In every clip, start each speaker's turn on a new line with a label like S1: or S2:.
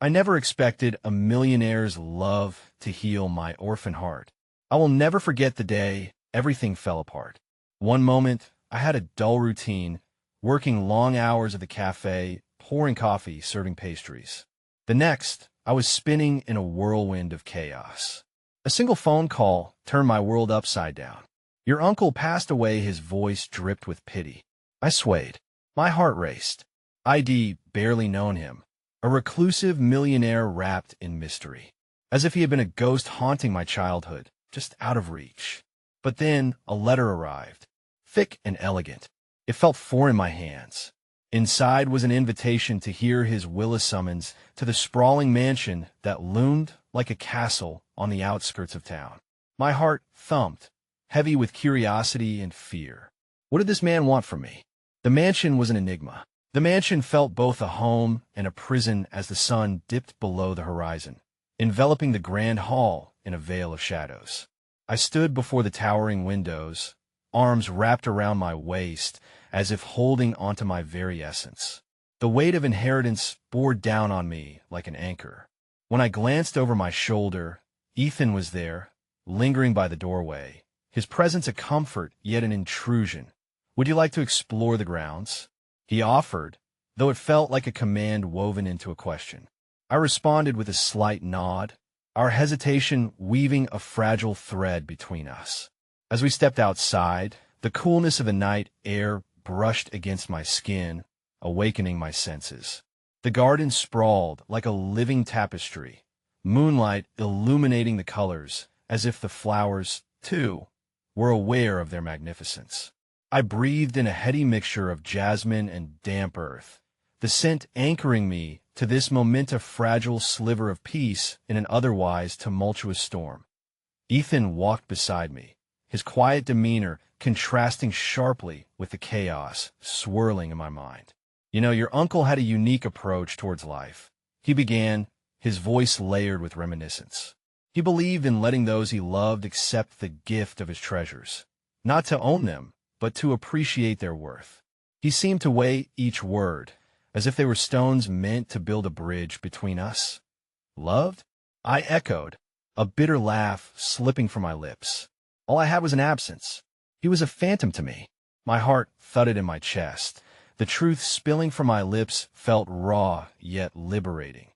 S1: I never expected a millionaire's love to heal my orphan heart. I will never forget the day everything fell apart. One moment, I had a dull routine, working long hours at the cafe, pouring coffee, serving pastries. The next, I was spinning in a whirlwind of chaos. A single phone call turned my world upside down. Your uncle passed away, his voice dripped with pity. I swayed. My heart raced. I'd barely known him. A reclusive millionaire wrapped in mystery. As if he had been a ghost haunting my childhood, just out of reach. But then a letter arrived. Thick and elegant. It felt foreign in my hands. Inside was an invitation to hear his will of summons to the sprawling mansion that loomed like a castle on the outskirts of town. My heart thumped, heavy with curiosity and fear. What did this man want from me? The mansion was an enigma. The mansion felt both a home and a prison as the sun dipped below the horizon, enveloping the grand hall in a veil of shadows. I stood before the towering windows, arms wrapped around my waist as if holding onto my very essence. The weight of inheritance bore down on me like an anchor. When I glanced over my shoulder, Ethan was there, lingering by the doorway, his presence a comfort yet an intrusion. Would you like to explore the grounds? He offered, though it felt like a command woven into a question. I responded with a slight nod, our hesitation weaving a fragile thread between us. As we stepped outside, the coolness of the night air brushed against my skin, awakening my senses. The garden sprawled like a living tapestry, moonlight illuminating the colors as if the flowers, too, were aware of their magnificence. I breathed in a heady mixture of jasmine and damp earth, the scent anchoring me to this moment a fragile sliver of peace in an otherwise tumultuous storm. Ethan walked beside me, his quiet demeanor contrasting sharply with the chaos swirling in my mind. You know, your uncle had a unique approach towards life. He began, his voice layered with reminiscence. He believed in letting those he loved accept the gift of his treasures, not to own them, but to appreciate their worth. He seemed to weigh each word, as if they were stones meant to build a bridge between us. Loved? I echoed, a bitter laugh slipping from my lips. All I had was an absence. He was a phantom to me. My heart thudded in my chest. The truth spilling from my lips felt raw yet liberating.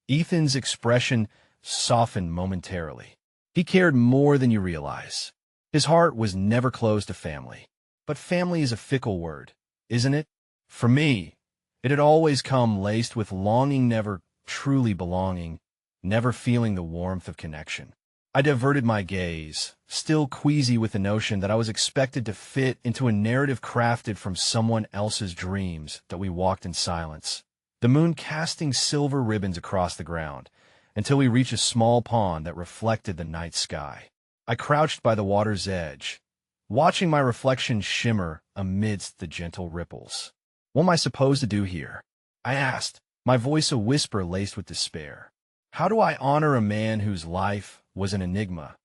S1: Ethan's expression softened momentarily. He cared more than you realize. His heart was never closed to family. But family is a fickle word, isn't it? For me, it had always come laced with longing, never truly belonging, never feeling the warmth of connection. I diverted my gaze, still queasy with the notion that I was expected to fit into a narrative crafted from someone else's dreams, that we walked in silence, the moon casting silver ribbons across the ground, until we reached a small pond that reflected the night sky. I crouched by the water's edge, watching my reflection shimmer amidst the gentle ripples. What am I supposed to do here? I asked, my voice a whisper laced with despair. How do I honor a man whose life was an enigma?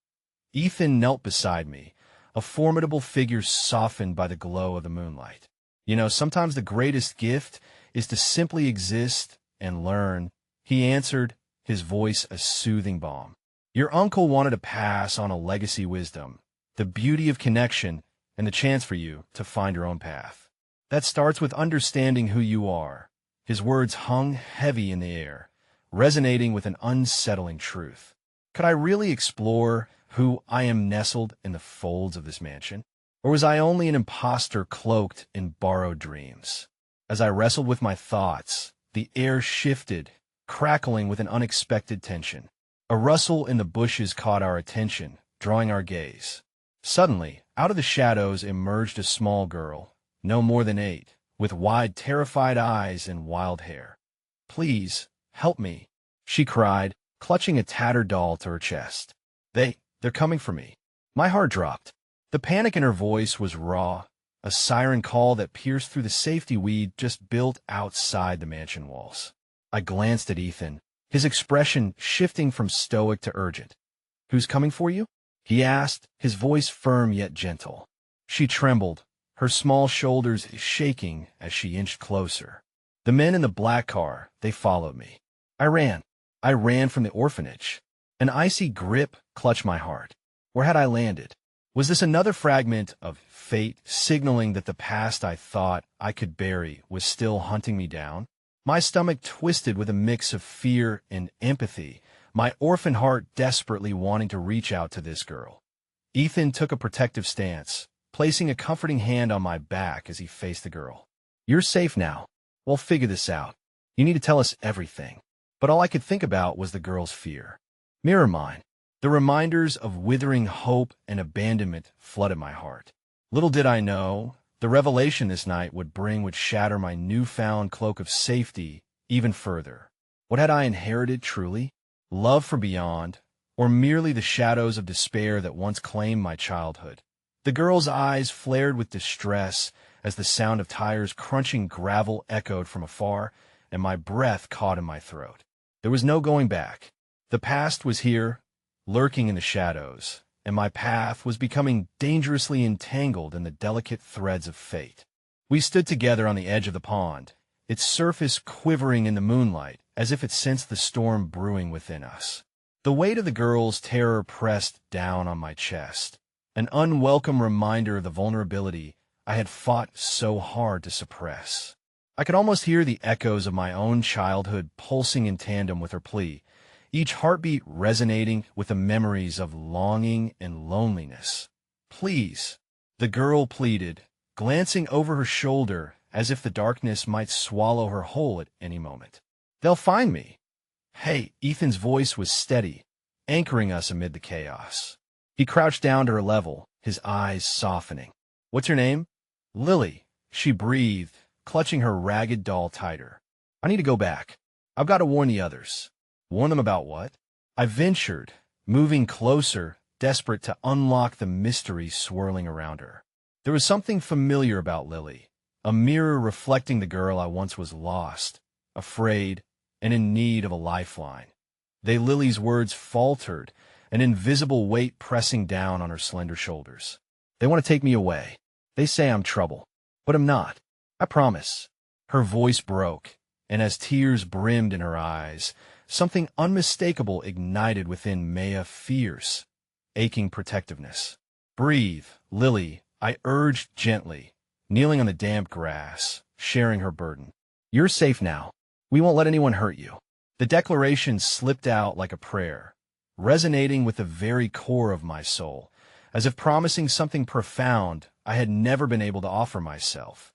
S1: Ethan knelt beside me, a formidable figure softened by the glow of the moonlight. You know, sometimes the greatest gift is to simply exist and learn, he answered, his voice a soothing balm. Your uncle wanted to pass on a legacy wisdom, the beauty of connection, and the chance for you to find your own path. That starts with understanding who you are. His words hung heavy in the air, resonating with an unsettling truth. Could I really explore who I am nestled in the folds of this mansion? Or was I only an imposter cloaked in borrowed dreams? As I wrestled with my thoughts, the air shifted, crackling with an unexpected tension. A rustle in the bushes caught our attention, drawing our gaze. Suddenly, out of the shadows emerged a small girl, no more than 8, with wide, terrified eyes and wild hair. Please, help me, she cried, clutching a tattered doll to her chest. They're coming for me. My heart dropped. The panic in her voice was raw, a siren call that pierced through the safety we'd just built outside the mansion walls. I glanced at Ethan, his expression shifting from stoic to urgent. Who's coming for you? He asked, his voice firm yet gentle. She trembled, her small shoulders shaking as she inched closer. The men in the black car, they followed me. I ran. I ran from the orphanage. An icy grip clutched my heart. Where had I landed? Was this another fragment of fate signaling that the past I thought I could bury was still hunting me down? My stomach twisted with a mix of fear and empathy, my orphan heart desperately wanting to reach out to this girl. Ethan took a protective stance, placing a comforting hand on my back as he faced the girl. "You're safe now. We'll figure this out. You need to tell us everything." But all I could think about was the girl's fear. Mirror mine. The reminders of withering hope and abandonment flooded my heart. Little did I know, the revelation this night would shatter my newfound cloak of safety even further. What had I inherited truly? Love from beyond, or merely the shadows of despair that once claimed my childhood? The girl's eyes flared with distress as the sound of tires crunching gravel echoed from afar, and my breath caught in my throat. There was no going back. The past was here, lurking in the shadows, and my path was becoming dangerously entangled in the delicate threads of fate. We stood together on the edge of the pond, its surface quivering in the moonlight as if it sensed the storm brewing within us. The weight of the girl's terror pressed down on my chest, an unwelcome reminder of the vulnerability I had fought so hard to suppress. I could almost hear the echoes of my own childhood pulsing in tandem with her plea, each heartbeat resonating with the memories of longing and loneliness. "Please," the girl pleaded, glancing over her shoulder as if the darkness might swallow her whole at any moment. "They'll find me." "Hey," Ethan's voice was steady, anchoring us amid the chaos. He crouched down to her level, his eyes softening. "What's your name?" "Lily," she breathed, clutching her ragged doll tighter. "I need to go back. I've got to warn the others." "Warn them about what?" I ventured, moving closer, desperate to unlock the mystery swirling around her. There was something familiar about Lily, a mirror reflecting the girl I once was lost, afraid, and in need of a lifeline. Lily's words faltered, an invisible weight pressing down on her slender shoulders. "They want to take me away. They say I'm trouble, but I'm not. I promise." Her voice broke, and as tears brimmed in her eyes, something unmistakable ignited within Maya, fierce, aching protectiveness. "Breathe, Lily," I urged gently, kneeling on the damp grass, sharing her burden. "You're safe now. We won't let anyone hurt you." The declaration slipped out like a prayer, resonating with the very core of my soul, as if promising something profound I had never been able to offer myself.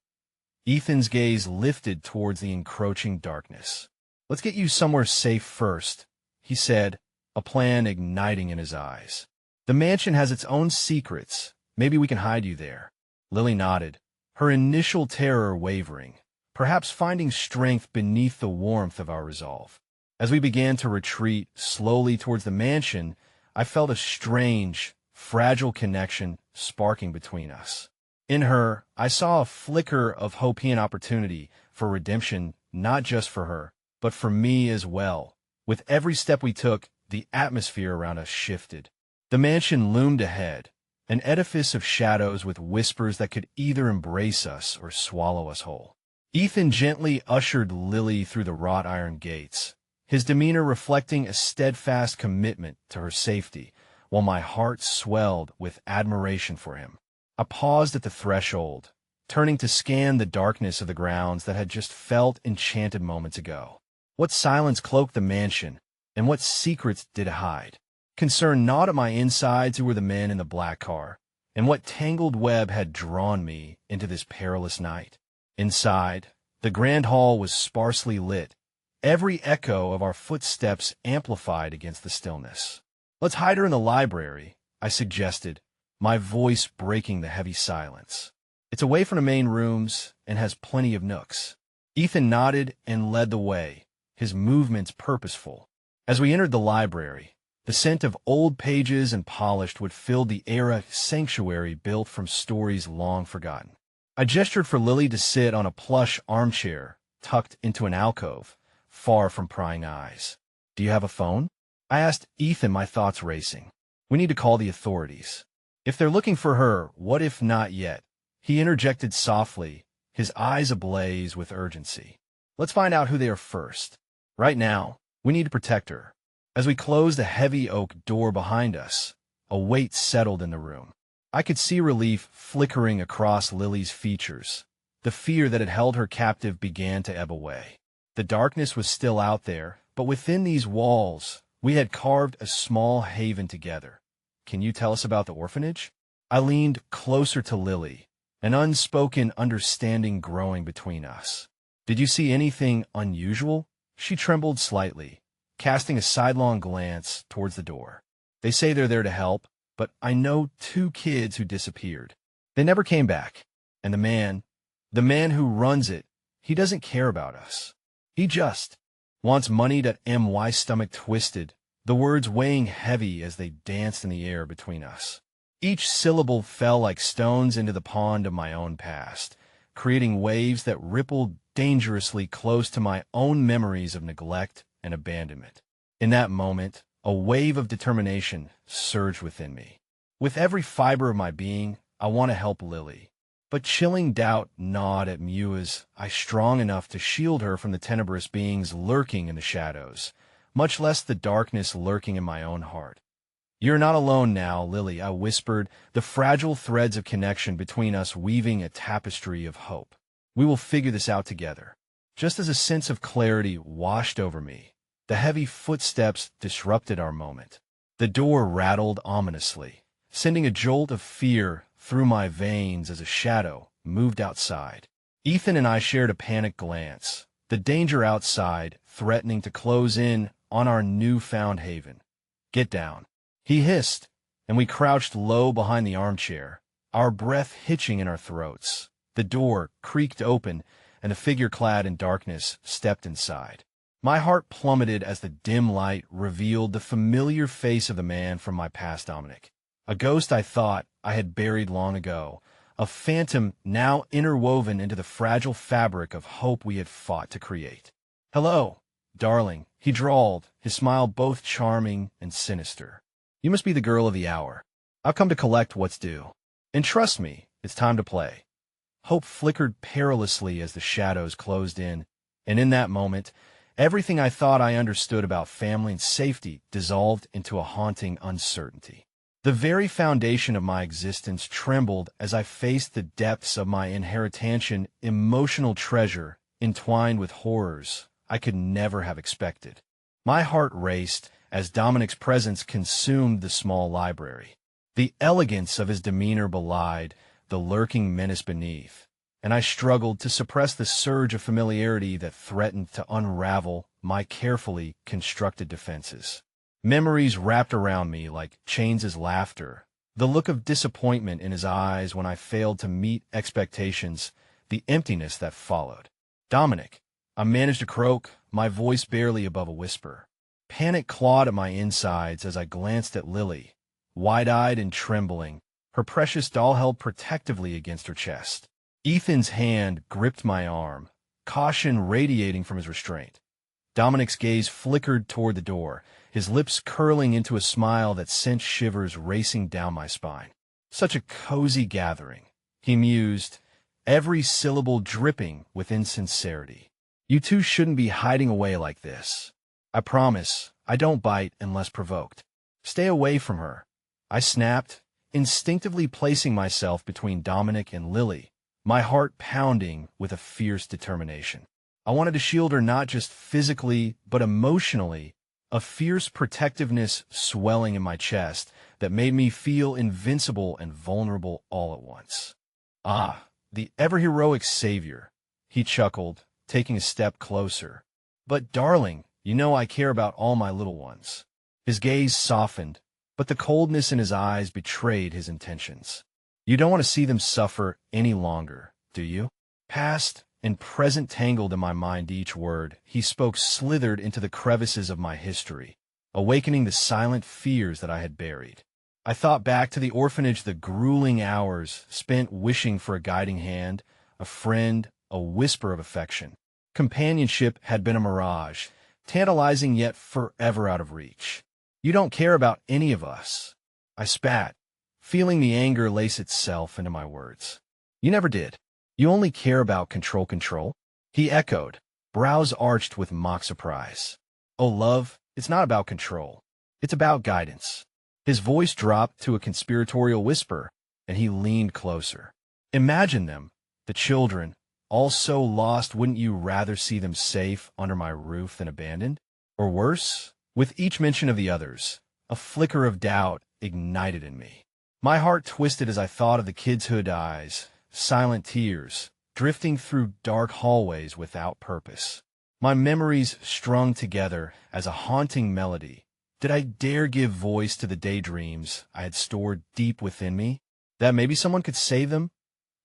S1: Ethan's gaze lifted towards the encroaching darkness. "Let's get you somewhere safe first," he said, a plan igniting in his eyes. "The mansion has its own secrets. Maybe we can hide you there." Lily nodded, her initial terror wavering, perhaps finding strength beneath the warmth of our resolve. As we began to retreat slowly towards the mansion, I felt a strange, fragile connection sparking between us. In her, I saw a flicker of hope and opportunity for redemption, not just for her, but for me as well. With every step we took, the atmosphere around us shifted. The mansion loomed ahead, an edifice of shadows with whispers that could either embrace us or swallow us whole. Ethan gently ushered Lily through the wrought iron gates, his demeanor reflecting a steadfast commitment to her safety, while my heart swelled with admiration for him. I paused at the threshold, turning to scan the darkness of the grounds that had just felt enchanted moments ago. What silence cloaked the mansion, and what secrets did it hide? Concern gnawed at my insides who were the men in the black car, and what tangled web had drawn me into this perilous night. Inside, the grand hall was sparsely lit, every echo of our footsteps amplified against the stillness. "Let's hide her in the library," I suggested, my voice breaking the heavy silence. "It's away from the main rooms and has plenty of nooks." Ethan nodded and led the way, his movements purposeful. As we entered the library, the scent of old pages and polished wood filled the era sanctuary built from stories long forgotten. I gestured for Lily to sit on a plush armchair tucked into an alcove, far from prying eyes. "Do you have a phone?" I asked Ethan, my thoughts racing. "We need to call the authorities." "If they're looking for her, what if not yet?" He interjected softly, his eyes ablaze with urgency. "Let's find out who they are first. Right now, We need to protect her. As we closed the heavy oak door behind us, a weight settled in the room. I could see relief flickering across Lily's features. The fear that had held her captive began to ebb away. The darkness was still out there, but within these walls, we had carved a small haven together. Can you tell us about the orphanage? I leaned closer to Lily, an unspoken understanding growing between us. Did you see anything unusual? She trembled slightly, casting a sidelong glance towards the door. They say they're there to help, but I know 2 kids who disappeared. They never came back. And the man who runs it, he doesn't care about us. He just wants money. My stomach twisted, the words weighing heavy as they danced in the air between us. Each syllable fell like stones into the pond of my own past, creating waves that rippled dangerously close to my own memories of neglect and abandonment. In that moment, a wave of determination surged within me. With every fiber of my being, I want to help Lily. But chilling doubt gnawed at me. Was I strong enough to shield her from the tenebrous beings lurking in the shadows, much less the darkness lurking in my own heart? You're not alone now, Lily, I whispered, the fragile threads of connection between us weaving a tapestry of hope. We will figure this out together. Just as a sense of clarity washed over me, the heavy footsteps disrupted our moment. The door rattled ominously, sending a jolt of fear through my veins as a shadow moved outside. Ethan and I shared a panicked glance, the danger outside threatening to close in on our newfound haven. Get down, he hissed, and we crouched low behind the armchair, our breath hitching in our throats. The door creaked open, and a figure clad in darkness stepped inside. My heart plummeted as the dim light revealed the familiar face of the man from my past. Dominic. A ghost I thought I had buried long ago, a phantom now interwoven into the fragile fabric of hope we had fought to create. Hello, darling, he drawled, his smile both charming and sinister. You must be the girl of the hour. I've come to collect what's due. And trust me, it's time to play. Hope flickered perilously as the shadows closed in, and in that moment, everything I thought I understood about family and safety dissolved into a haunting uncertainty. The very foundation of my existence trembled as I faced the depths of my inheritance, emotional treasure entwined with horrors I could never have expected. My heart raced as Dominic's presence consumed the small library. The elegance of his demeanor belied the lurking menace beneath, and I struggled to suppress the surge of familiarity that threatened to unravel my carefully constructed defenses. Memories wrapped around me like chains' laughter, the look of disappointment in his eyes when I failed to meet expectations, the emptiness that followed. Dominic, I managed to croak, my voice barely above a whisper. Panic clawed at my insides as I glanced at Lily, wide-eyed and trembling, her precious doll held protectively against her chest. Ethan's hand gripped my arm, caution radiating from his restraint. Dominic's gaze flickered toward the door, his lips curling into a smile that sent shivers racing down my spine. Such a cozy gathering, he mused, every syllable dripping with insincerity. You two shouldn't be hiding away like this. I promise, I don't bite unless provoked. Stay away from her. I snapped, instinctively placing myself between Dominic and Lily, my heart pounding with a fierce determination. I wanted to shield her not just physically, but emotionally, a fierce protectiveness swelling in my chest that made me feel invincible and vulnerable all at once. Ah, the ever-heroic savior, he chuckled, taking a step closer. But darling, you know I care about all my little ones. His gaze softened, but the coldness in his eyes betrayed his intentions. You don't want to see them suffer any longer, do you? Past and present tangled in my mind, each word he spoke slithered into the crevices of my history, awakening the silent fears that I had buried. I thought back to the orphanage, the grueling hours spent wishing for a guiding hand, a friend, a whisper of affection. Companionship had been a mirage, tantalizing yet forever out of reach. You don't care about any of us. I spat, feeling the anger lace itself into my words. You never did. You only care about control. He echoed, brows arched with mock surprise. Oh, love, it's not about control. It's about guidance. His voice dropped to a conspiratorial whisper, and he leaned closer. Imagine them, the children, all so lost, wouldn't you rather see them safe under my roof than abandoned? Or worse? With each mention of the others, a flicker of doubt ignited in me. My heart twisted as I thought of the kids' hood eyes, silent tears, drifting through dark hallways without purpose. My memories strung together as a haunting melody. Did I dare give voice to the daydreams I had stored deep within me? That maybe someone could save them?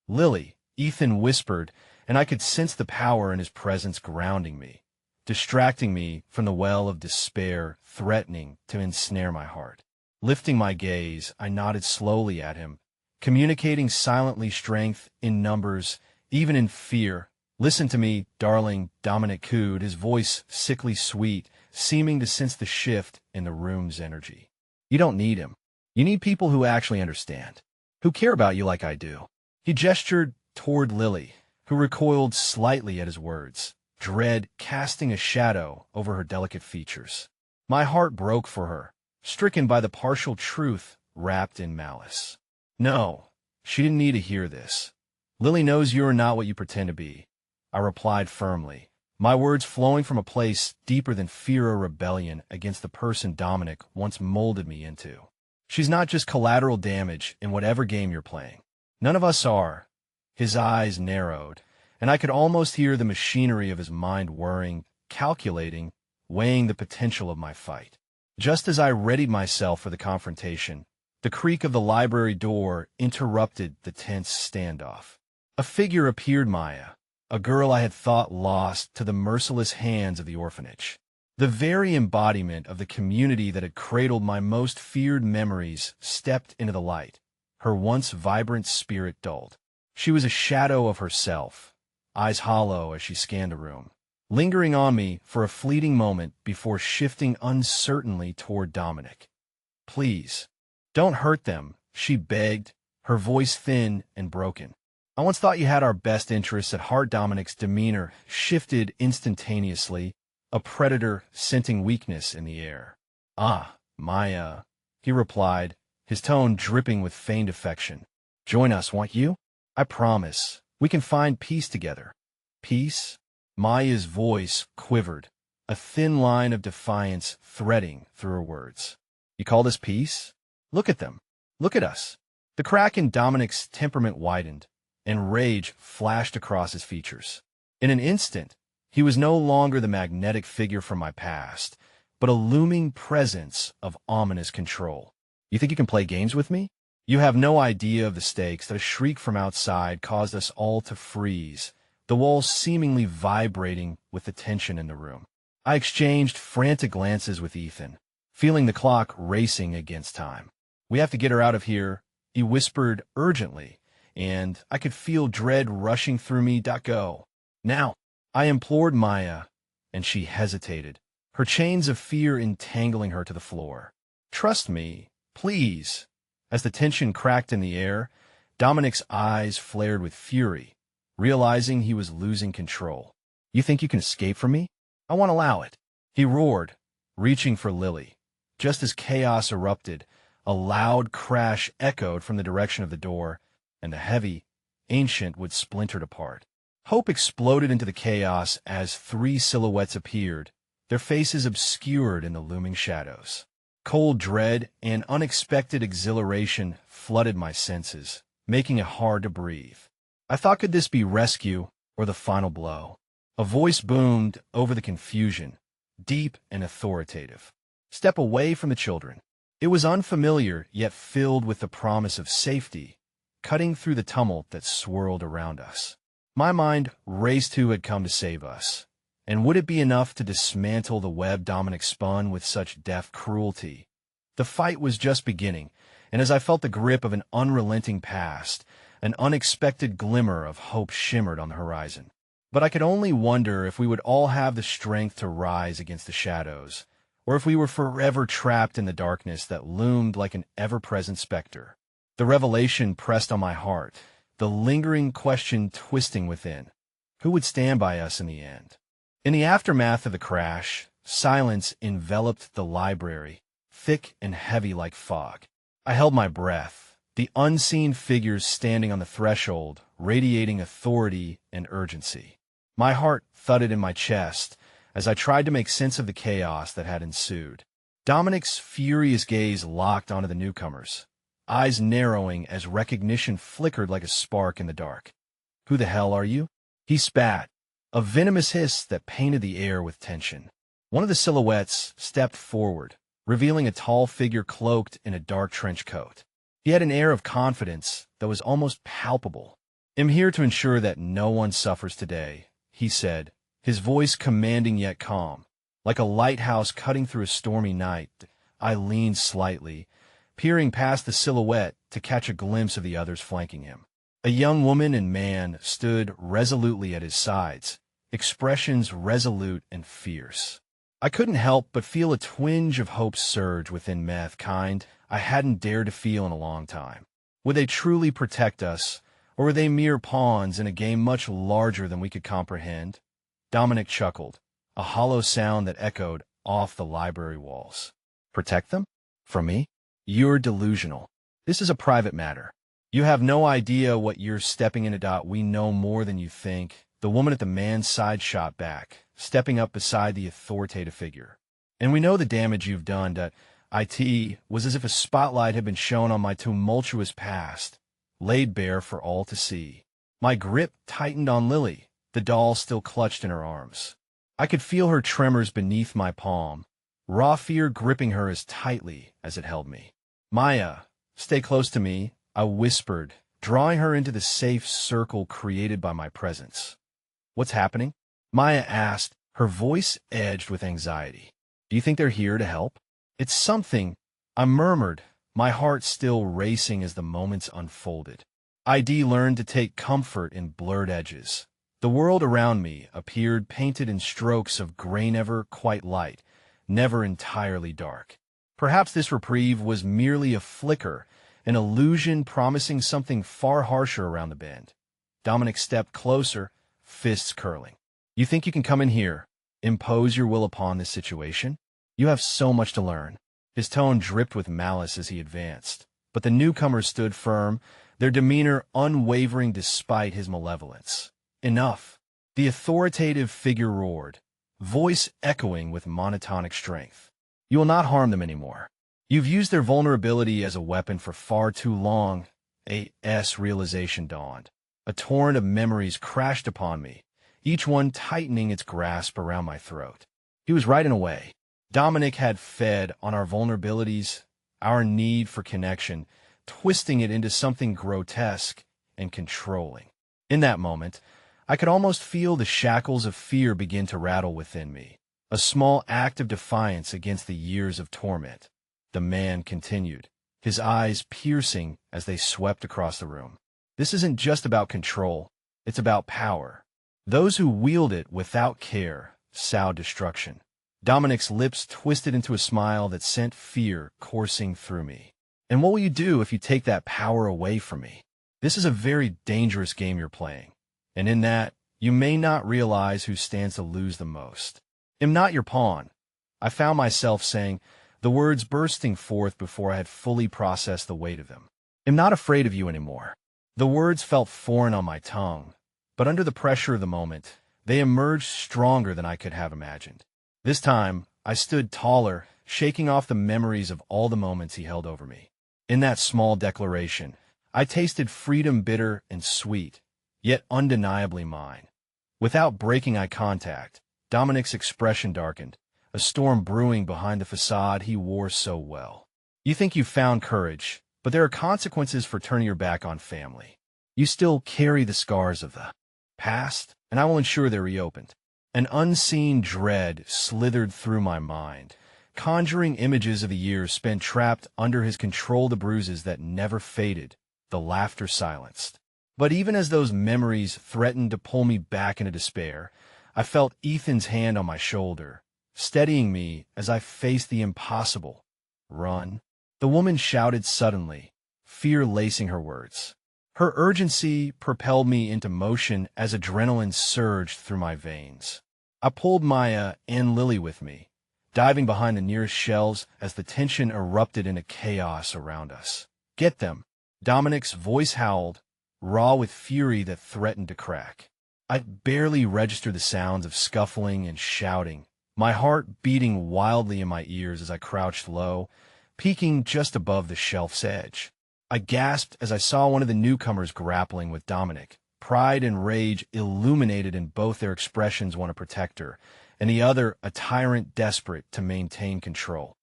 S1: Lily, Ethan whispered, and I could sense the power in his presence grounding me, distracting me from the well of despair threatening to ensnare my heart. Lifting my gaze, I nodded slowly at him, communicating silently strength in numbers, even in fear. Listen to me, darling, Dominic cooed, his voice sickly sweet, seeming to sense the shift in the room's energy. You don't need him. You need people who actually understand, who care about you like I do. He gestured toward Lily, who recoiled slightly at his words, dread casting a shadow over her delicate features. My heart broke for her, stricken by the partial truth wrapped in malice. No, she didn't need to hear this. Lily knows you are not what you pretend to be, I replied firmly, my words flowing from a place deeper than fear or rebellion against the person Dominic once molded me into. She's not just collateral damage in whatever game you're playing. None of us are. His eyes narrowed, and I could almost hear the machinery of his mind whirring, calculating, weighing the potential of my fight. Just as I readied myself for the confrontation, the creak of the library door interrupted the tense standoff. A figure appeared, Maya, a girl I had thought lost to the merciless hands of the orphanage. The very embodiment of the community that had cradled my most feared memories stepped into the light, her once vibrant spirit dulled. She was a shadow of herself, eyes hollow as she scanned the room, lingering on me for a fleeting moment before shifting uncertainly toward Dominic. Please, don't hurt them, she begged, her voice thin and broken. I once thought you had our best interests at heart. Dominic's demeanor shifted instantaneously, a predator scenting weakness in the air. Ah, Maya, he replied, his tone dripping with feigned affection. Join us, won't you? I promise, we can find peace together. Peace? Maya's voice quivered, a thin line of defiance threading through her words. You call this peace? Look at them. Look at us. The crack in Dominic's temperament widened, and rage flashed across his features. In an instant, he was no longer the magnetic figure from my past, but a looming presence of ominous control. You think you can play games with me? You have no idea of the stakes that a shriek from outside caused us all to freeze, the walls seemingly vibrating with the tension in the room. I exchanged frantic glances with Ethan, feeling the clock racing against time. We have to get her out of here, he whispered urgently, and I could feel dread rushing through me. Go. Now, I implored Maya, and she hesitated, her chains of fear entangling her to the floor. Trust me, please. As the tension cracked in the air, Dominic's eyes flared with fury, realizing he was losing control. You think you can escape from me? I won't allow it. He roared, reaching for Lily. Just as chaos erupted, a loud crash echoed from the direction of the door, and the heavy, ancient wood splintered apart. Hope exploded into the chaos as three silhouettes appeared, their faces obscured in the looming shadows. Cold dread and unexpected exhilaration flooded my senses, making it hard to breathe. I thought, could this be rescue or the final blow? A voice boomed over the confusion, deep and authoritative. Step away from the children. It was unfamiliar, yet filled with the promise of safety, cutting through the tumult that swirled around us. My mind raced who had come to save us. And would it be enough to dismantle the web Dominic spun with such deft cruelty? The fight was just beginning, and as I felt the grip of an unrelenting past, an unexpected glimmer of hope shimmered on the horizon. But I could only wonder if we would all have the strength to rise against the shadows, or if we were forever trapped in the darkness that loomed like an ever-present specter. The revelation pressed on my heart, the lingering question twisting within. Who would stand by us in the end? In the aftermath of the crash, silence enveloped the library, thick and heavy like fog. I held my breath, the unseen figures standing on the threshold, radiating authority and urgency. My heart thudded in my chest as I tried to make sense of the chaos that had ensued. Dominic's furious gaze locked onto the newcomers, eyes narrowing as recognition flickered like a spark in the dark. "Who the hell are you?" He spat, a venomous hiss that painted the air with tension. One of the silhouettes stepped forward, revealing a tall figure cloaked in a dark trench coat. He had an air of confidence that was almost palpable. "I'm here to ensure that no one suffers today," he said, his voice commanding yet calm. Like a lighthouse cutting through a stormy night, I leaned slightly, peering past the silhouette to catch a glimpse of the others flanking him. A young woman and man stood resolutely at his sides, expressions resolute and fierce. I couldn't help but feel a twinge of hope surge within me, kind I hadn't dared to feel in a long time. Would they truly protect us, or were they mere pawns in a game much larger than we could comprehend? Dominic chuckled, a hollow sound that echoed off the library walls. "Protect them? From me? You're delusional. This is a private matter. You have no idea what you're stepping into. We know more than you think." The woman at the man's side shot back, stepping up beside the authoritative figure. "And we know the damage you've done. It was as if a spotlight had been shown on my tumultuous past, laid bare for all to see." My grip tightened on Lily, the doll still clutched in her arms. I could feel her tremors beneath my palm, raw fear gripping her as tightly as it held me. "Maya, stay close to me," I whispered, drawing her into the safe circle created by my presence. "What's happening?" Maya asked, her voice edged with anxiety. "Do you think they're here to help?" "It's something," I murmured, my heart still racing as the moments unfolded. ID learned to take comfort in blurred edges. The world around me appeared painted in strokes of gray, never quite light, never entirely dark. Perhaps this reprieve was merely a flicker, an illusion promising something far harsher around the bend. Dominic stepped closer, fists curling. "You think you can come in here, impose your will upon this situation? You have so much to learn." His tone dripped with malice as he advanced, but the newcomers stood firm, their demeanor unwavering despite his malevolence. "Enough!" The authoritative figure roared, voice echoing with monotonic strength. "You will not harm them anymore. You've used their vulnerability as a weapon for far too long." A.S. realization dawned. A torrent of memories crashed upon me, each one tightening its grasp around my throat. He was right in a way. Dominic had fed on our vulnerabilities, our need for connection, twisting it into something grotesque and controlling. In that moment, I could almost feel the shackles of fear begin to rattle within me, a small act of defiance against the years of torment. The man continued, his eyes piercing as they swept across the room. "This isn't just about control, it's about power. Those who wield it without care sow destruction." Dominic's lips twisted into a smile that sent fear coursing through me. "And what will you do if you take that power away from me? This is a very dangerous game you're playing, and in that, you may not realize who stands to lose the most. I'm not your pawn," I found myself saying, the words bursting forth before I had fully processed the weight of them. "I'm not afraid of you anymore." The words felt foreign on my tongue, but under the pressure of the moment, they emerged stronger than I could have imagined. This time, I stood taller, shaking off the memories of all the moments he held over me. In that small declaration, I tasted freedom bitter and sweet, yet undeniably mine. Without breaking eye contact, Dominic's expression darkened, a storm brewing behind the facade he wore so well. "You think you've found courage, but there are consequences for turning your back on family. You still carry the scars of the past, and I will ensure they're reopened." An unseen dread slithered through my mind, conjuring images of the years spent trapped under his control, the bruises that never faded, the laughter silenced. But even as those memories threatened to pull me back into despair, I felt Ethan's hand on my shoulder, steadying me as I faced the impossible. "Run," the woman shouted suddenly, fear lacing her words. Her urgency propelled me into motion as adrenaline surged through my veins. I pulled Maya and Lily with me, diving behind the nearest shelves as the tension erupted into chaos around us. "Get them!" Dominic's voice howled, raw with fury that threatened to crack. I barely registered the sounds of scuffling and shouting, my heart beating wildly in my ears as I crouched low, peeking just above the shelf's edge. I gasped as I saw one of the newcomers grappling with Dominic, pride and rage illuminated in both their expressions, one a protector, and the other a tyrant desperate to maintain control.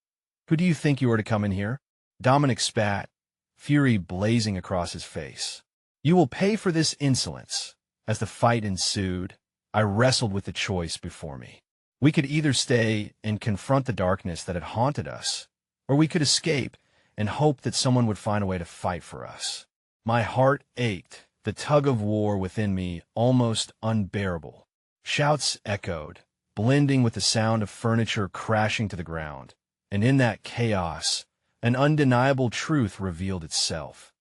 S1: "Who do you think you are to come in here?" Dominic spat, fury blazing across his face. "You will pay for this insolence." As the fight ensued, I wrestled with the choice before me. We could either stay and confront the darkness that had haunted us, or we could escape and hope that someone would find a way to fight for us. My heart ached, the tug of war within me almost unbearable. Shouts echoed, blending with the sound of furniture crashing to the ground, and in that chaos, an undeniable truth revealed itself.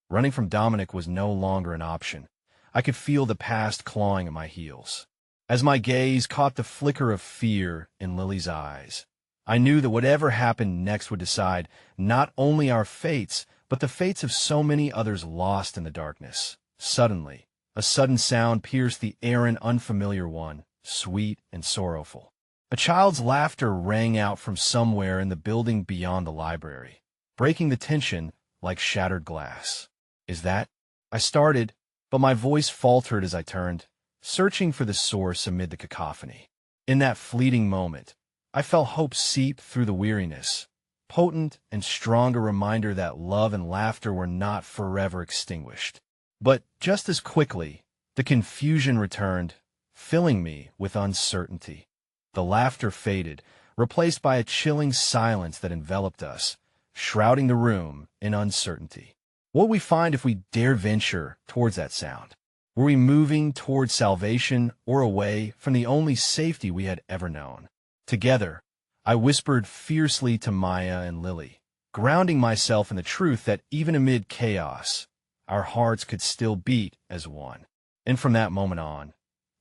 S1: Running from Dominic was no longer an option. I could feel the past clawing at my heels. As my gaze caught the flicker of fear in Lily's eyes, I knew that whatever happened next would decide not only our fates, but the fates of so many others lost in the darkness. Suddenly, a sudden sound pierced the air, an unfamiliar one, sweet and sorrowful. A child's laughter rang out from somewhere in the building beyond the library, breaking the tension like shattered glass. "Is that?" I started, but my voice faltered as I turned, searching for the source amid the cacophony. In that fleeting moment, I felt hope seep through the weariness, potent and strong, a reminder that love and laughter were not forever extinguished. But just as quickly, the confusion returned, filling me with uncertainty. The laughter faded, replaced by a chilling silence that enveloped us, shrouding the room in uncertainty. What would we find if we dare venture towards that sound? Were we moving towards salvation or away from the only safety we had ever known? Together, I whispered fiercely to Maya and Lily, grounding myself in the truth that even amid chaos, our hearts could still beat as one. And from that moment on,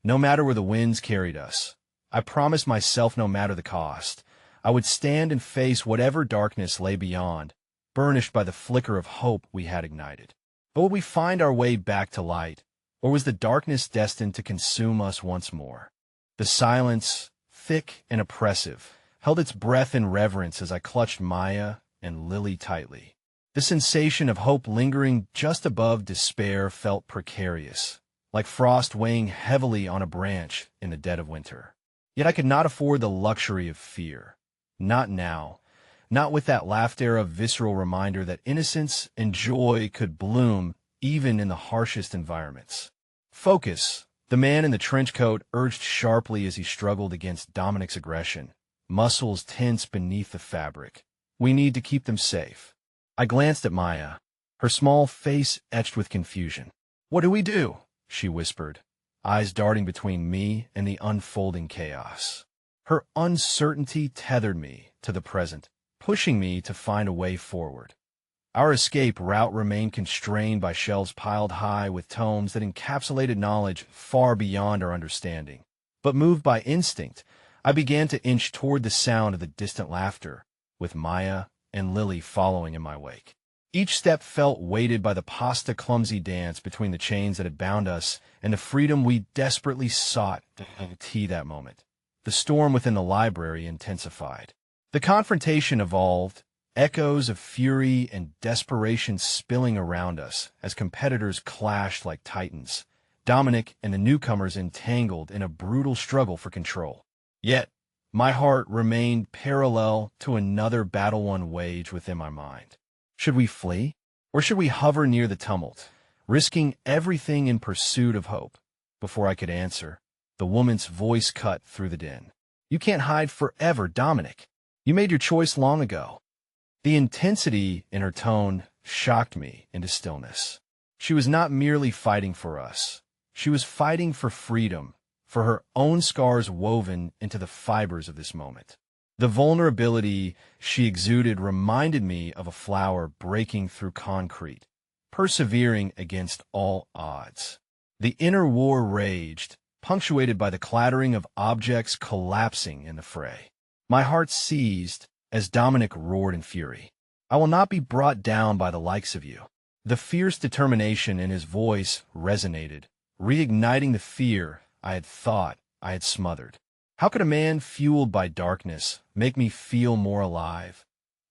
S1: no matter where the winds carried us, I promised myself, no matter the cost, I would stand and face whatever darkness lay beyond, burnished by the flicker of hope we had ignited. But would we find our way back to light, or was the darkness destined to consume us once more? The silence, thick and oppressive, held its breath in reverence as I clutched Maya and Lily tightly. The sensation of hope lingering just above despair felt precarious, like frost weighing heavily on a branch in the dead of winter. Yet I could not afford the luxury of fear. Not now. Not with that laughter of visceral reminder that innocence and joy could bloom even in the harshest environments. "Focus," the man in the trench coat urged sharply as he struggled against Dominic's aggression, muscles tense beneath the fabric. "We need to keep them safe." I glanced at Maya, her small face etched with confusion. "What do we do?" she whispered, eyes darting between me and the unfolding chaos. Her uncertainty tethered me to the present, pushing me to find a way forward. Our escape route remained constrained by shelves piled high with tomes that encapsulated knowledge far beyond our understanding. But moved by instinct, I began to inch toward the sound of the distant laughter, with Maya and Lily following in my wake. Each step felt weighted by the pasta-clumsy dance between the chains that had bound us and the freedom we desperately sought to guarantee that moment. The storm within the library intensified. The confrontation evolved, echoes of fury and desperation spilling around us as competitors clashed like titans, Dominic and the newcomers entangled in a brutal struggle for control. Yet, my heart remained parallel to another battle one waged within my mind. Should we flee? Or should we hover near the tumult, risking everything in pursuit of hope? Before I could answer, the woman's voice cut through the din. "You can't hide forever, Dominic. You made your choice long ago." The intensity in her tone shocked me into stillness. She was not merely fighting for us. She was fighting for freedom, for her own scars woven into the fibers of this moment. The vulnerability she exuded reminded me of a flower breaking through concrete, persevering against all odds. The inner war raged, punctuated by the clattering of objects collapsing in the fray. My heart seized as Dominic roared in fury. I will not be brought down by the likes of you. The fierce determination in his voice resonated, reigniting the fear I had thought I had smothered. How could a man fueled by darkness make me feel more alive?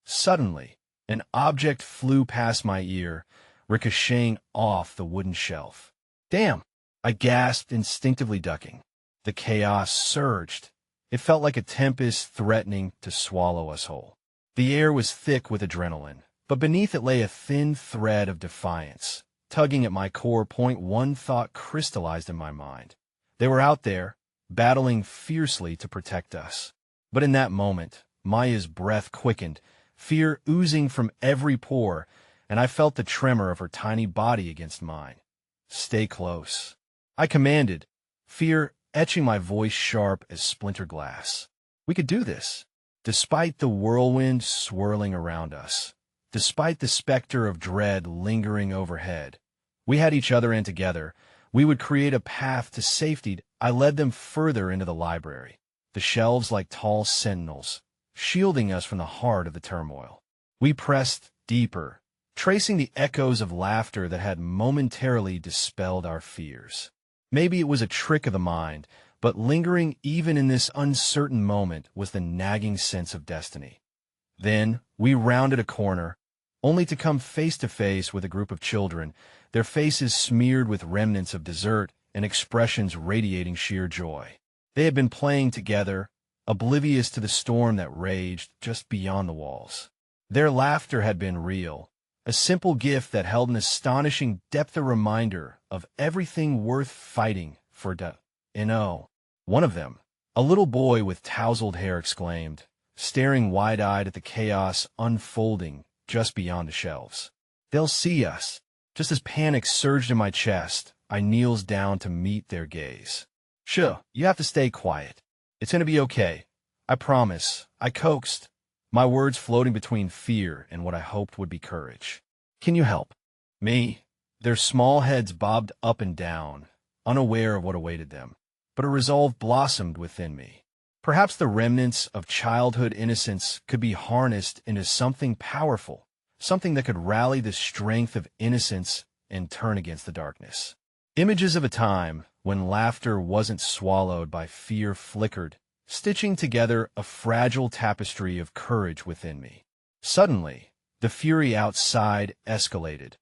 S1: Suddenly, an object flew past my ear, ricocheting off the wooden shelf. Damn! I gasped, instinctively ducking. The chaos surged. It felt like a tempest threatening to swallow us whole. The air was thick with adrenaline, but beneath it lay a thin thread of defiance, tugging at my core. One thought crystallized in my mind. They were out there, battling fiercely to protect us. But in that moment, Maya's breath quickened, fear oozing from every pore, and I felt the tremor of her tiny body against mine. Stay close, I commanded, fear etching my voice sharp as splintered glass. We could do this. Despite the whirlwind swirling around us, despite the specter of dread lingering overhead, we had each other, and together, we would create a path to safety. I led them further into the library, the shelves like tall sentinels, shielding us from the heart of the turmoil. We pressed deeper, tracing the echoes of laughter that had momentarily dispelled our fears. Maybe it was a trick of the mind, but lingering even in this uncertain moment was the nagging sense of destiny. Then we rounded a corner, only to come face to face with a group of children, their faces smeared with remnants of dessert and expressions radiating sheer joy. They had been playing together, oblivious to the storm that raged just beyond the walls. Their laughter had been real, a simple gift that held an astonishing depth, a reminder of everything worth fighting for. One of them, a little boy with tousled hair, exclaimed, staring wide-eyed at the chaos unfolding just beyond the shelves. They'll see us. Just as panic surged in my chest, I kneels down to meet their gaze. Sure, you have to stay quiet. It's going to be okay. I promise, I coaxed, my words floating between fear and what I hoped would be courage. Can you help me? Their small heads bobbed up and down, unaware of what awaited them. But a resolve blossomed within me. Perhaps the remnants of childhood innocence could be harnessed into something powerful, something that could rally the strength of innocence and turn against the darkness. Images of a time when laughter wasn't swallowed by fear flickered, stitching together a fragile tapestry of courage within me. Suddenly, the fury outside escalated.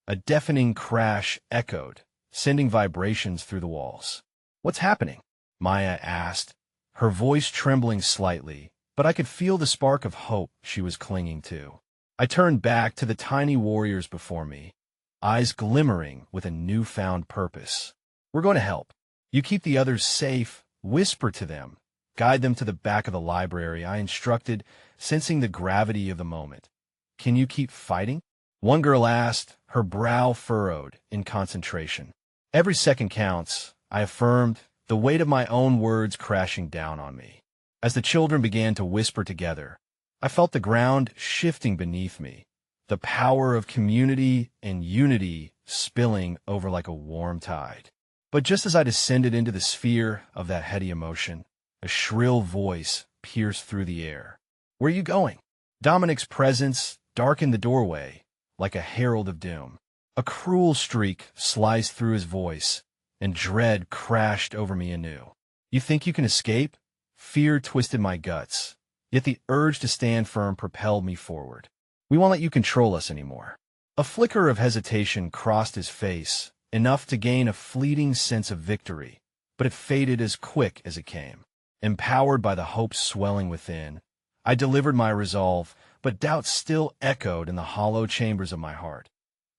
S1: A deafening crash echoed, sending vibrations through the walls. What's happening? Maya asked, her voice trembling slightly, but I could feel the spark of hope she was clinging to. I turned back to the tiny warriors before me, eyes glimmering with a newfound purpose. We're going to help. You keep the others safe, whisper to them, guide them to the back of the library, I instructed, sensing the gravity of the moment. Can you keep fighting? One girl asked, her brow furrowed in concentration. Every second counts, I affirmed, the weight of my own words crashing down on me. As the children began to whisper together, I felt the ground shifting beneath me, the power of community and unity spilling over like a warm tide. But just as I descended into the sphere of that heady emotion, a shrill voice pierced through the air. Where are you going? Dominic's presence darkened the doorway like a herald of doom. A cruel streak sliced through his voice, and dread crashed over me anew. You think you can escape? Fear twisted my guts, yet the urge to stand firm propelled me forward. We won't let you control us anymore. A flicker of hesitation crossed his face, enough to gain a fleeting sense of victory, but it faded as quick as it came. Empowered by the hope swelling within, I delivered my resolve, but doubt still echoed in the hollow chambers of my heart.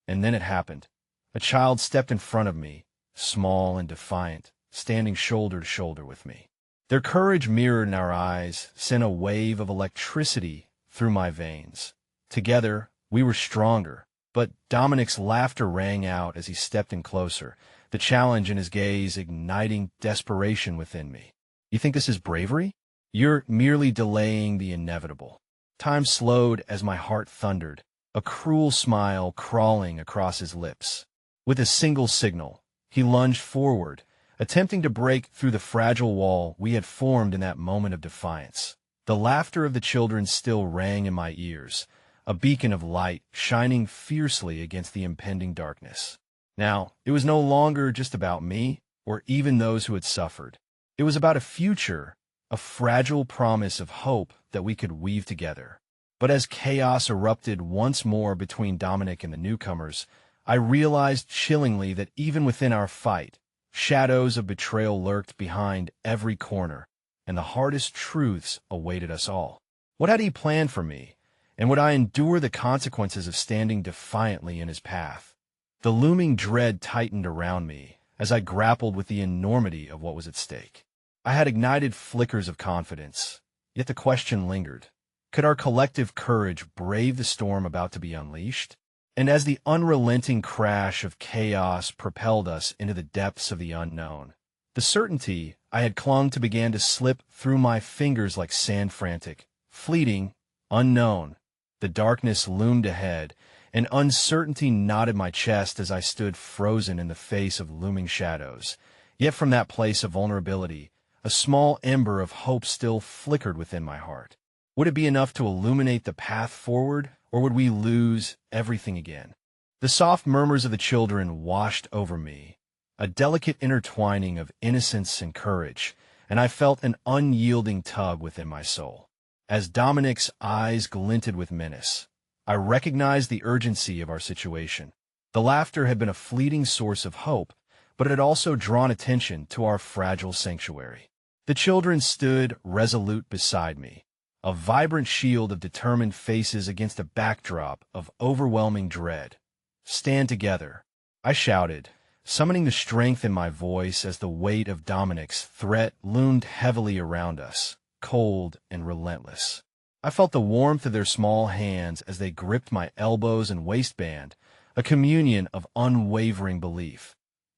S1: And then it happened. A child stepped in front of me, small and defiant, standing shoulder to shoulder with me. Their courage mirrored in our eyes, sent a wave of electricity through my veins. Together, we were stronger, but Dominic's laughter rang out as he stepped in closer, the challenge in his gaze igniting desperation within me. You think this is bravery? You're merely delaying the inevitable. Time slowed as my heart thundered, a cruel smile crawling across his lips. With a single signal, he lunged forward, attempting to break through the fragile wall we had formed in that moment of defiance. The laughter of the children still rang in my ears, a beacon of light shining fiercely against the impending darkness. Now, it was no longer just about me, or even those who had suffered. It was about a future, a fragile promise of hope that we could weave together. But as chaos erupted once more between Dominic and the newcomers, I realized chillingly that even within our fight, shadows of betrayal lurked behind every corner, and the hardest truths awaited us all. What had he planned for me, and would I endure the consequences of standing defiantly in his path? The looming dread tightened around me as I grappled with the enormity of what was at stake. I had ignited flickers of confidence, yet the question lingered. Could our collective courage brave the storm about to be unleashed? And as the unrelenting crash of chaos propelled us into the depths of the unknown, the certainty I had clung to began to slip through my fingers like sand, frantic, fleeting, unknown. The darkness loomed ahead, and uncertainty knotted my chest as I stood frozen in the face of looming shadows. Yet from that place of vulnerability, a small ember of hope still flickered within my heart. Would it be enough to illuminate the path forward, or would we lose everything again? The soft murmurs of the children washed over me, a delicate intertwining of innocence and courage, and I felt an unyielding tug within my soul. As Dominic's eyes glinted with menace, I recognized the urgency of our situation. The laughter had been a fleeting source of hope, but it had also drawn attention to our fragile sanctuary. The children stood resolute beside me, a vibrant shield of determined faces against a backdrop of overwhelming dread. "Stand together," I shouted, summoning the strength in my voice as the weight of Dominic's threat loomed heavily around us, cold and relentless. I felt the warmth of their small hands as they gripped my elbows and waistband, a communion of unwavering belief.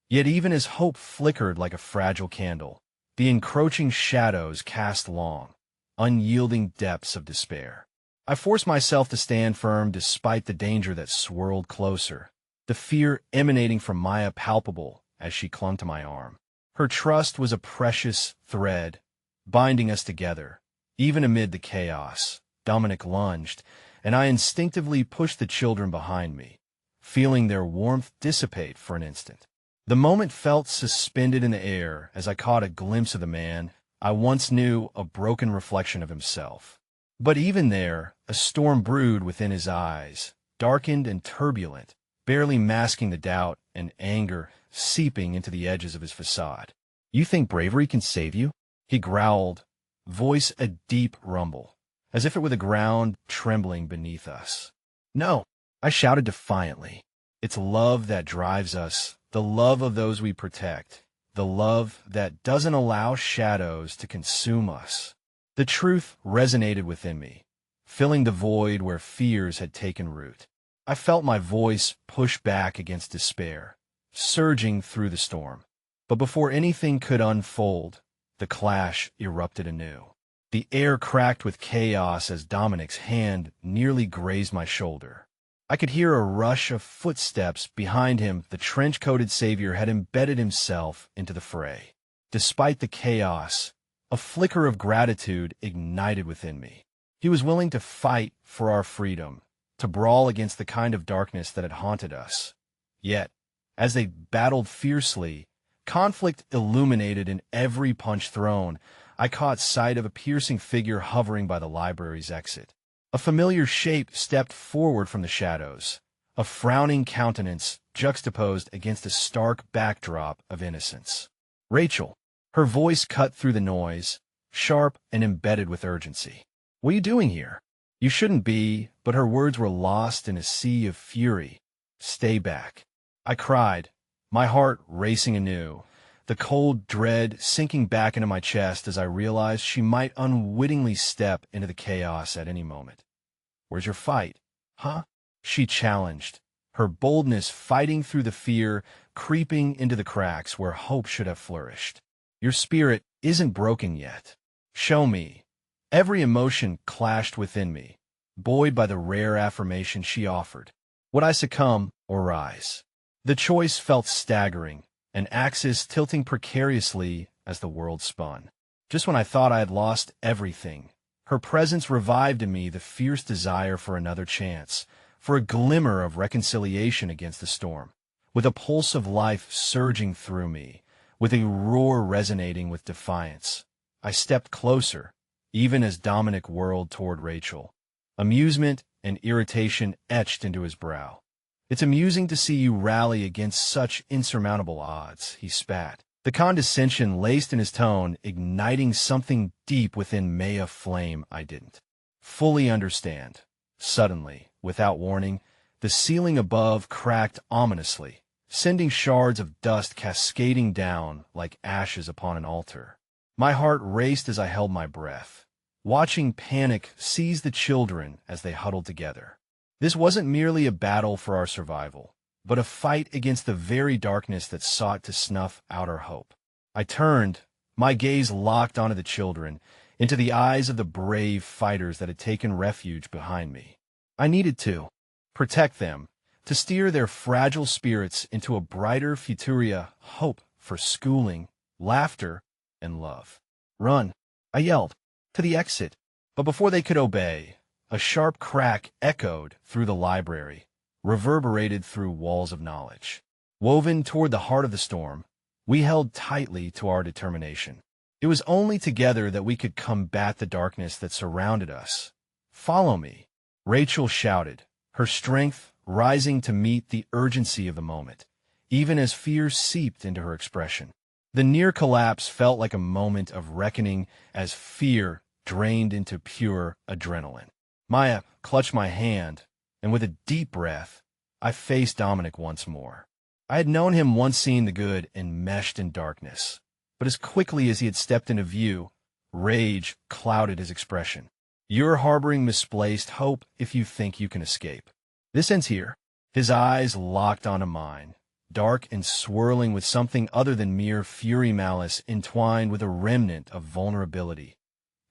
S1: Yet even as hope flickered like a fragile candle, the encroaching shadows cast long, unyielding depths of despair. I forced myself to stand firm despite the danger that swirled closer, the fear emanating from Maya palpable as she clung to my arm. Her trust was a precious thread, binding us together. Even amid the chaos, Dominic lunged, and I instinctively pushed the children behind me, feeling their warmth dissipate for an instant. The moment felt suspended in the air as I caught a glimpse of the man I once knew, a broken reflection of himself. But even there, a storm brewed within his eyes, darkened and turbulent, barely masking the doubt and anger seeping into the edges of his facade. "You think bravery can save you?" he growled, voice a deep rumble, as if it were the ground trembling beneath us. "No," I shouted defiantly. "It's love that drives us, the love of those we protect, the love that doesn't allow shadows to consume us." The truth resonated within me, filling the void where fears had taken root. I felt my voice push back against despair, surging through the storm. But before anything could unfold, the clash erupted anew. The air cracked with chaos as Dominic's hand nearly grazed my shoulder. I could hear a rush of footsteps behind him. The trench-coated savior had embedded himself into the fray. Despite the chaos, a flicker of gratitude ignited within me. He was willing to fight for our freedom, to brawl against the kind of darkness that had haunted us. Yet, as they battled fiercely, conflict illuminated in every punch thrown, I caught sight of a piercing figure hovering by the library's exit. A familiar shape stepped forward from the shadows, a frowning countenance juxtaposed against a stark backdrop of innocence. "Rachel." Her voice cut through the noise, sharp and embedded with urgency. "What are you doing here?" "You shouldn't be," but her words were lost in a sea of fury. "Stay back," I cried, my heart racing anew, the cold dread sinking back into my chest as I realized she might unwittingly step into the chaos at any moment. "Where's your fight, huh?" she challenged, her boldness fighting through the fear, creeping into the cracks where hope should have flourished. "Your spirit isn't broken yet. Show me." Every emotion clashed within me, buoyed by the rare affirmation she offered. Would I succumb or rise? The choice felt staggering, an axis tilting precariously as the world spun. Just when I thought I had lost everything, Her presence revived in me the fierce desire for another chance, for a glimmer of reconciliation against the storm. With a pulse of life surging through me, with a roar resonating with defiance, I stepped closer, even as Dominic whirled toward Rachel. Amusement and irritation etched into his brow. "It's amusing to see you rally against such insurmountable odds," he spat, the condescension laced in his tone igniting something deep within me, a flame I didn't fully understand. Suddenly, without warning, the ceiling above cracked ominously, sending shards of dust cascading down like ashes upon an altar. My heart raced as I held my breath, watching panic seize the children as they huddled together. This wasn't merely a battle for our survival, but a fight against the very darkness that sought to snuff out our hope. I turned, my gaze locked onto the children, into the eyes of the brave fighters that had taken refuge behind me. I needed to protect them, to steer their fragile spirits into a brighter futuria, hope for schooling, laughter, and love. "Run!" I yelled, "to the exit." But before they could obey, a sharp crack echoed through the library, reverberated through walls of knowledge. Woven toward the heart of the storm, we held tightly to our determination. It was only together that we could combat the darkness that surrounded us. "Follow me," Rachel shouted, her strength rising to meet the urgency of the moment, even as fear seeped into her expression. The near collapse felt like a moment of reckoning as fear drained into pure adrenaline. Maya clutched my hand, and with a deep breath, I faced Dominic once more. I had known him once seeing the good enmeshed in darkness, but as quickly as he had stepped into view, rage clouded his expression. "You're harboring misplaced hope if you think you can escape. This ends here." His eyes locked onto mine, dark and swirling with something other than mere fury, malice entwined with a remnant of vulnerability.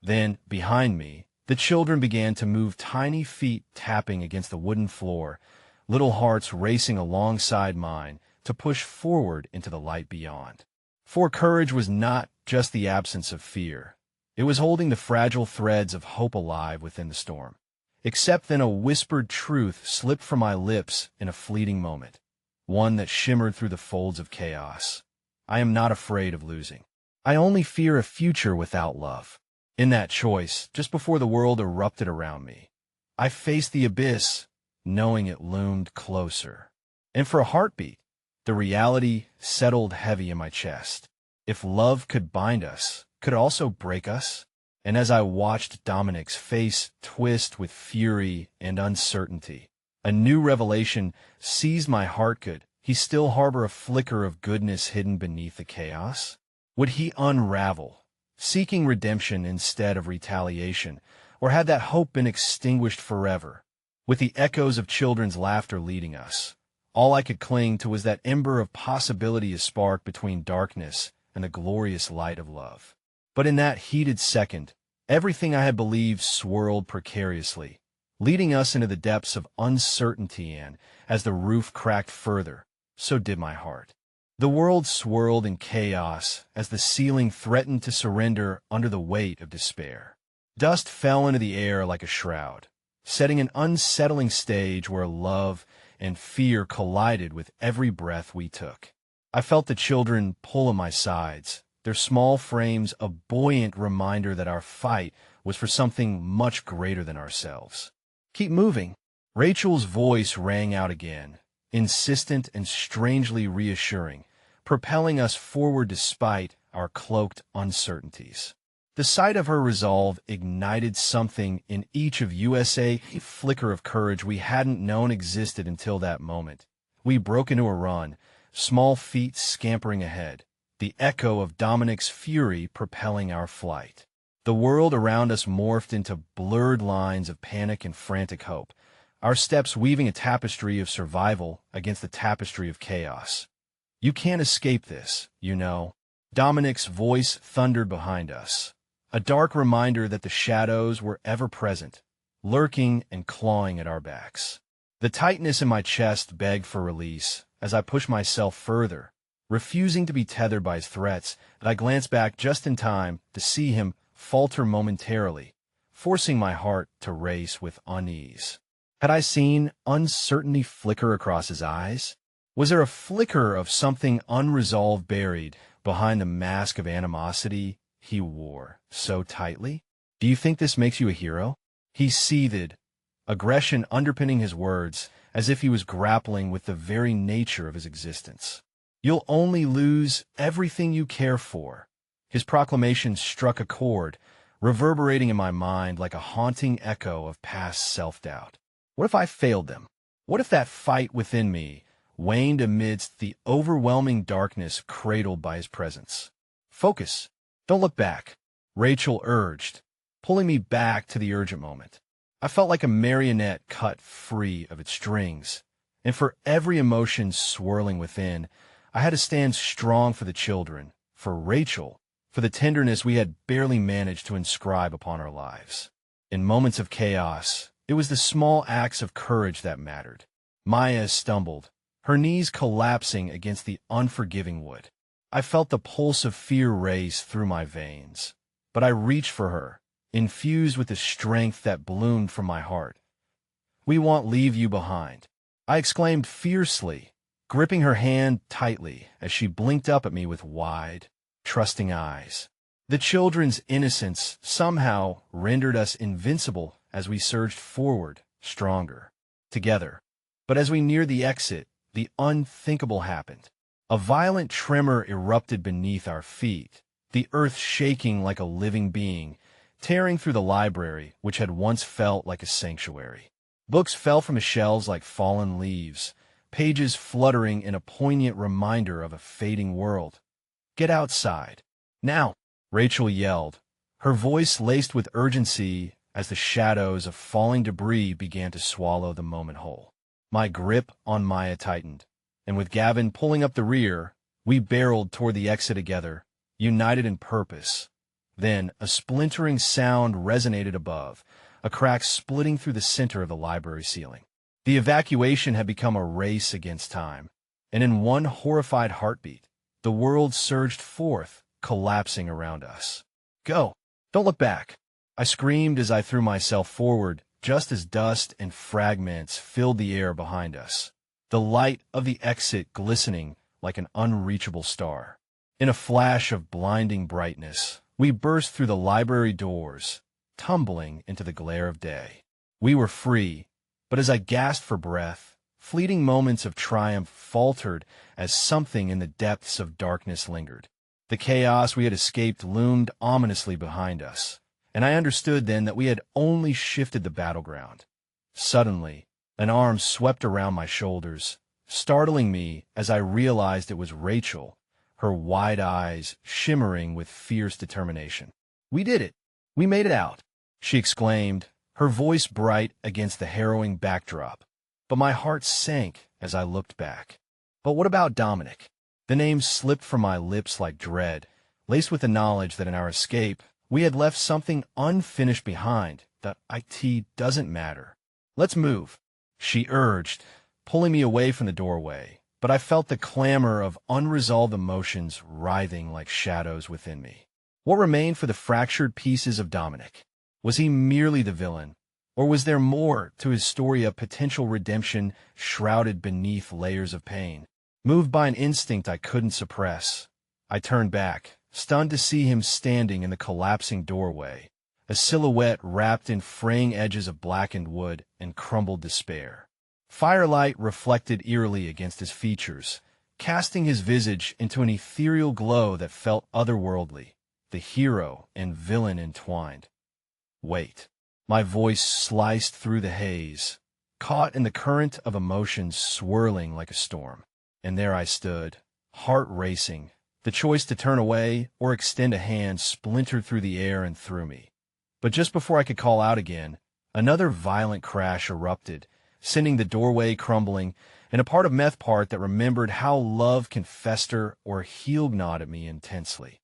S1: Then, behind me, the children began to move, tiny feet tapping against the wooden floor, little hearts racing alongside mine to push forward into the light beyond. For courage was not just the absence of fear. It was holding the fragile threads of hope alive within the storm. Except then a whispered truth slipped from my lips in a fleeting moment, one that shimmered through the folds of chaos. I am not afraid of losing. I only fear a future without love. In that choice, just before the world erupted around me, I faced the abyss, knowing it loomed closer. And for a heartbeat, the reality settled heavy in my chest. If love could bind us, could it also break us? And as I watched Dominic's face twist with fury and uncertainty, a new revelation seized my heart. Could he still harbor a flicker of goodness hidden beneath the chaos? Would he unravel, seeking redemption instead of retaliation, or had that hope been extinguished forever? With the echoes of children's laughter leading us, all I could cling to was that ember of possibility, a spark between darkness and the glorious light of love. But in that heated second, everything I had believed swirled precariously, leading us into the depths of uncertainty, and as the roof cracked further, so did my heart. The world swirled in chaos as the ceiling threatened to surrender under the weight of despair. Dust fell into the air like a shroud, setting an unsettling stage where love and fear collided with every breath we took. I felt the children pull at my sides, their small frames a buoyant reminder that our fight was for something much greater than ourselves. "Keep moving." Rachel's voice rang out again, insistent and strangely reassuring, propelling us forward despite our cloaked uncertainties. The sight of her resolve ignited something in each of us, a flicker of courage we hadn't known existed until that moment. We broke into a run, small feet scampering ahead, the echo of Dominic's fury propelling our flight. The world around us morphed into blurred lines of panic and frantic hope, our steps weaving a tapestry of survival against the tapestry of chaos. "You can't escape this, you know." Dominic's voice thundered behind us, a dark reminder that the shadows were ever present, lurking and clawing at our backs. The tightness in my chest begged for release as I pushed myself further, refusing to be tethered by his threats. I glanced back just in time to see him falter momentarily, forcing my heart to race with unease. Had I seen uncertainty flicker across his eyes? Was there a flicker of something unresolved buried behind the mask of animosity he wore so tightly? Do you think this makes you a hero? He seethed, aggression underpinning his words, as if he was grappling with the very nature of his existence. You'll only lose everything you care for. His proclamation struck a chord, reverberating in my mind like a haunting echo of past self-doubt. What if I failed them? What if that fight within me waned amidst the overwhelming darkness cradled by his presence? Focus. Don't look back, Rachel urged, pulling me back to the urgent moment. I felt like a marionette cut free of its strings, and for every emotion swirling within, I had to stand strong for the children, for Rachel, for the tenderness we had barely managed to inscribe upon our lives. In moments of chaos, it was the small acts of courage that mattered. Maya stumbled, her knees collapsing against the unforgiving wood. I felt the pulse of fear race through my veins, but I reached for her, infused with the strength that bloomed from my heart. "We won't leave you behind," I exclaimed fiercely, gripping her hand tightly as she blinked up at me with wide, trusting eyes. The children's innocence somehow rendered us invincible as we surged forward, stronger, together. But as we neared the exit, the unthinkable happened. A violent tremor erupted beneath our feet, the earth shaking like a living being, tearing through the library, which had once felt like a sanctuary. Books fell from the shelves like fallen leaves, pages fluttering in a poignant reminder of a fading world. "Get outside. Now!" Rachel yelled, her voice laced with urgency as the shadows of falling debris began to swallow the moment whole. My grip on Maya tightened, and with Gavin pulling up the rear, we barreled toward the exit together, united in purpose. Then a splintering sound resonated above, a crack splitting through the center of the library ceiling. The evacuation had become a race against time, and in one horrified heartbeat, the world surged forth, collapsing around us. "Go! Don't look back!" I screamed as I threw myself forward, just as dust and fragments filled the air behind us, the light of the exit glistening like an unreachable star. In a flash of blinding brightness, we burst through the library doors, tumbling into the glare of day. We were free, but as I gasped for breath, fleeting moments of triumph faltered as something in the depths of darkness lingered. The chaos we had escaped loomed ominously behind us, and I understood then that we had only shifted the battleground. Suddenly, an arm swept around my shoulders, startling me as I realized it was Rachel, her wide eyes shimmering with fierce determination. "We did it! We made it out!" she exclaimed, her voice bright against the harrowing backdrop. But my heart sank as I looked back. But what about Dominic? The name slipped from my lips like dread, laced with the knowledge that in our escape, we had left something unfinished behind. That it doesn't matter. "Let's move," she urged, pulling me away from the doorway, but I felt the clamor of unresolved emotions writhing like shadows within me. What remained for the fractured pieces of Dominic? Was he merely the villain, or was there more to his story of potential redemption shrouded beneath layers of pain? Moved by an instinct I couldn't suppress, I turned back, stunned to see him standing in the collapsing doorway, a silhouette wrapped in fraying edges of blackened wood and crumbled despair. Firelight reflected eerily against his features, casting his visage into an ethereal glow that felt otherworldly, the hero and villain entwined. "Wait." My voice sliced through the haze, caught in the current of emotions swirling like a storm. And there I stood, heart racing. The choice to turn away or extend a hand splintered through the air and through me. But just before I could call out again, another violent crash erupted, sending the doorway crumbling, and a part of Meth Part that remembered how love can fester or heal gnawed at me intensely.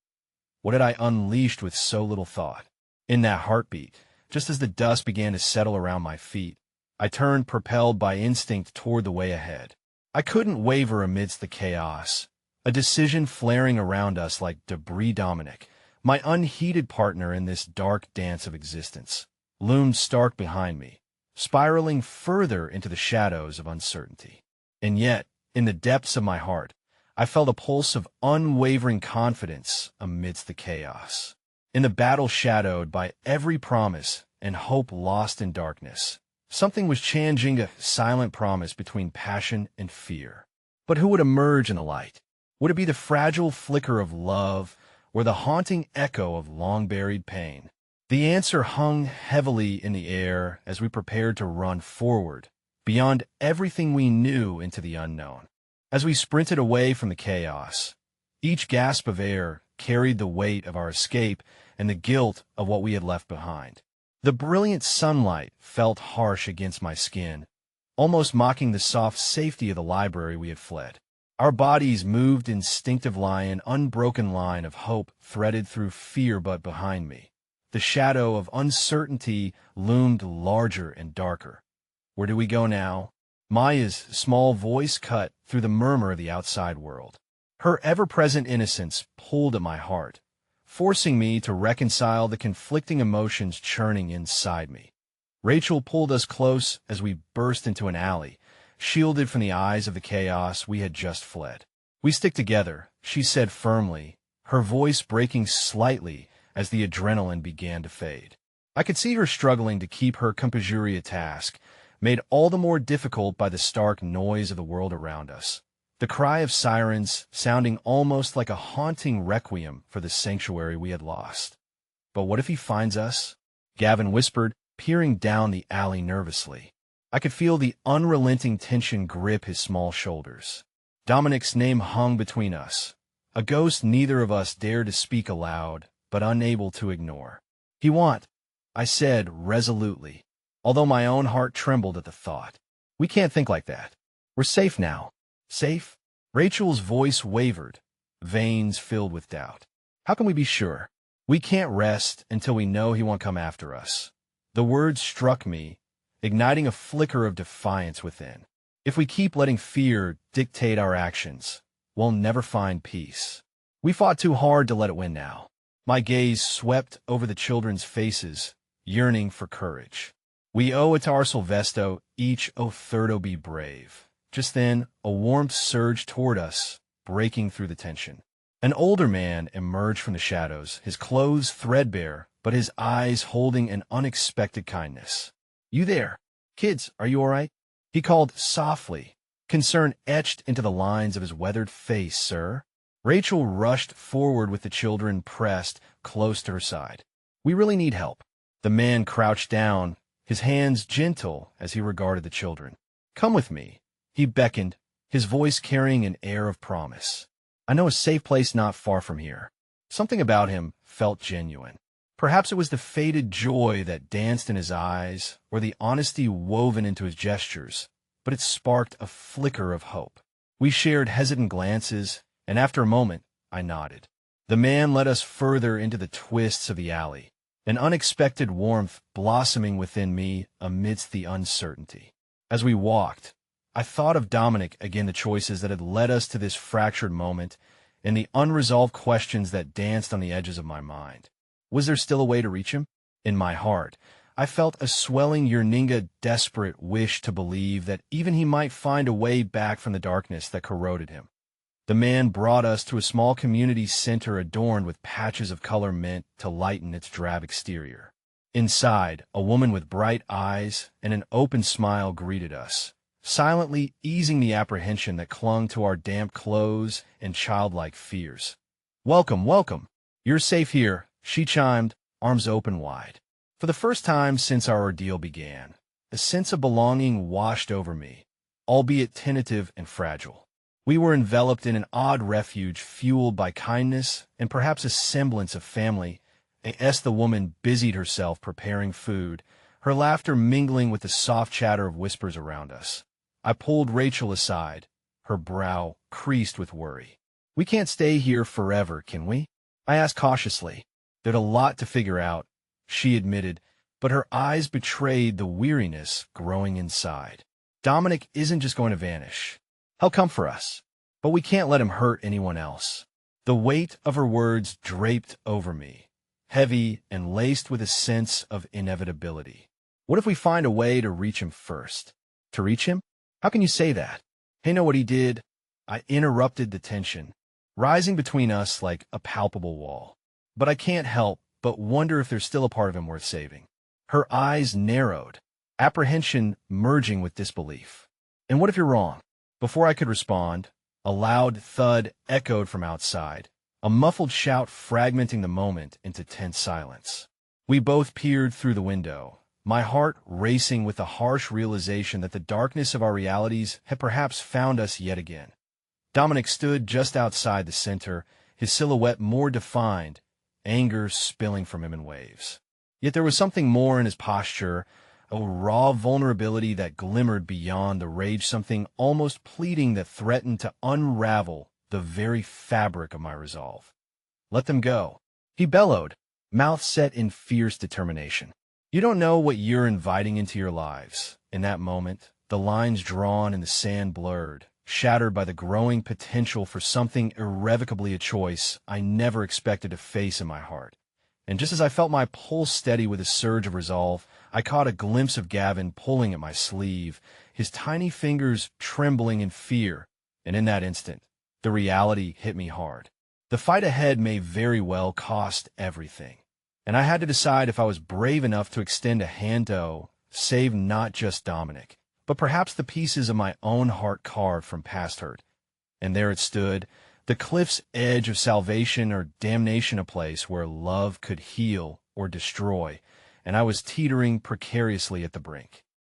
S1: What had I unleashed with so little thought? In that heartbeat, just as the dust began to settle around my feet, I turned propelled by instinct toward the way ahead. I couldn't waver amidst the chaos, a decision flaring around us like debris. Dominic, my unheeded partner in this dark dance of existence. loomed stark behind me, spiraling further into the shadows of uncertainty. And yet, in the depths of my heart, I felt a pulse of unwavering confidence amidst the chaos. In the battle shadowed by every promise and hope lost in darkness, something was changing, a silent promise between passion and fear. But who would emerge in the light? Would it be the fragile flicker of love or the haunting echo of long-buried pain? The answer hung heavily in the air as we prepared to run forward, beyond everything we knew into the unknown. As we sprinted away from the chaos, each gasp of air carried the weight of our escape and the guilt of what we had left behind. The brilliant sunlight felt harsh against my skin, almost mocking the soft safety of the library we had fled. Our bodies moved instinctive line, unbroken line of hope threaded through fear, but behind me, the shadow of uncertainty loomed larger and darker. Where do we go now? Maya's small voice cut through the murmur of the outside world. Her ever-present innocence pulled at my heart, forcing me to reconcile the conflicting emotions churning inside me. Rachel pulled us close as we burst into an alley, shielded from the eyes of the chaos we had just fled. "We stick together," she said firmly, her voice breaking slightly as the adrenaline began to fade. I could see her struggling to keep her composure, a task made all the more difficult by the stark noise of the world around us. The cry of sirens sounding almost like a haunting requiem for the sanctuary we had lost. "But what if he finds us?" Gavin whispered, peering down the alley nervously. I could feel the unrelenting tension grip his small shoulders. Dominic's name hung between us, a ghost neither of us dared to speak aloud, but unable to ignore. "He won't," I said resolutely, although my own heart trembled at the thought. "We can't think like that. We're safe now." "Safe?" Rachel's voice wavered, veins filled with doubt. "How can we be sure? We can't rest until we know he won't come after us." The words struck me, igniting a flicker of defiance within. If we keep letting fear dictate our actions, we'll never find peace. We fought too hard to let it win now. My gaze swept over the children's faces, yearning for courage. "We owe it to our Sylvesto, each o thirdo be brave." Just then, a warmth surged toward us, breaking through the tension. An older man emerged from the shadows, his clothes threadbare, but his eyes holding an unexpected kindness. "You there? Kids, are you all right?" he called softly, concern etched into the lines of his weathered face. "Sir?" Rachel rushed forward with the children pressed close to her side. "We really need help." The man crouched down, his hands gentle as he regarded the children. "Come with me." He beckoned, his voice carrying an air of promise. "I know a safe place not far from here." Something about him felt genuine. Perhaps it was the faded joy that danced in his eyes, or the honesty woven into his gestures, but it sparked a flicker of hope. We shared hesitant glances, and after a moment, I nodded. The man led us further into the twists of the alley, an unexpected warmth blossoming within me amidst the uncertainty. As we walked, I thought of Dominic again, the choices that had led us to this fractured moment, and the unresolved questions that danced on the edges of my mind. Was there still a way to reach him? In my heart, I felt a swelling yearning, a desperate wish to believe that even he might find a way back from the darkness that corroded him. The man brought us to a small community center adorned with patches of color meant to lighten its drab exterior. Inside, a woman with bright eyes and an open smile greeted us, silently easing the apprehension that clung to our damp clothes and childlike fears. "Welcome, welcome. You're safe here," she chimed, arms open wide. For the first time since our ordeal began, a sense of belonging washed over me, albeit tentative and fragile. We were enveloped in an odd refuge fueled by kindness and perhaps a semblance of family, as the woman busied herself preparing food, her laughter mingling with the soft chatter of whispers around us. I pulled Rachel aside, her brow creased with worry. "We can't stay here forever, can we?" I asked cautiously. "There's a lot to figure out," she admitted, but her eyes betrayed the weariness growing inside. "Dominic isn't just going to vanish. He'll come for us, but we can't let him hurt anyone else." The weight of her words draped over me, heavy and laced with a sense of inevitability. What if we find a way to reach him first? To reach him? How can you say that? Hey, know what he did? I interrupted the tension, rising between us like a palpable wall. But I can't help but wonder if there's still a part of him worth saving. Her eyes narrowed, apprehension merging with disbelief. And what if you're wrong? Before I could respond, a loud thud echoed from outside, a muffled shout fragmenting the moment into tense silence. We both peered through the window, my heart racing with the harsh realization that the darkness of our realities had perhaps found us yet again. Dominic stood just outside the center, his silhouette more defined, anger spilling from him in waves. Yet there was something more in his posture, a raw vulnerability that glimmered beyond the rage, something almost pleading that threatened to unravel the very fabric of my resolve. Let them go, he bellowed, mouth set in fierce determination. You don't know what you're inviting into your lives. In that moment, the lines drawn and the sand blurred, shattered by the growing potential for something irrevocably a choice I never expected to face in my heart. And just as I felt my pulse steady with a surge of resolve, I caught a glimpse of Gavin pulling at my sleeve, his tiny fingers trembling in fear. And in that instant, the reality hit me hard. The fight ahead may very well cost everything. And I had to decide if I was brave enough to extend a hand to save not just Dominic, but perhaps the pieces of my own heart carved from past hurt. And there it stood, the cliff's edge of salvation or damnation, a place where love could heal or destroy, and I was teetering precariously at the brink.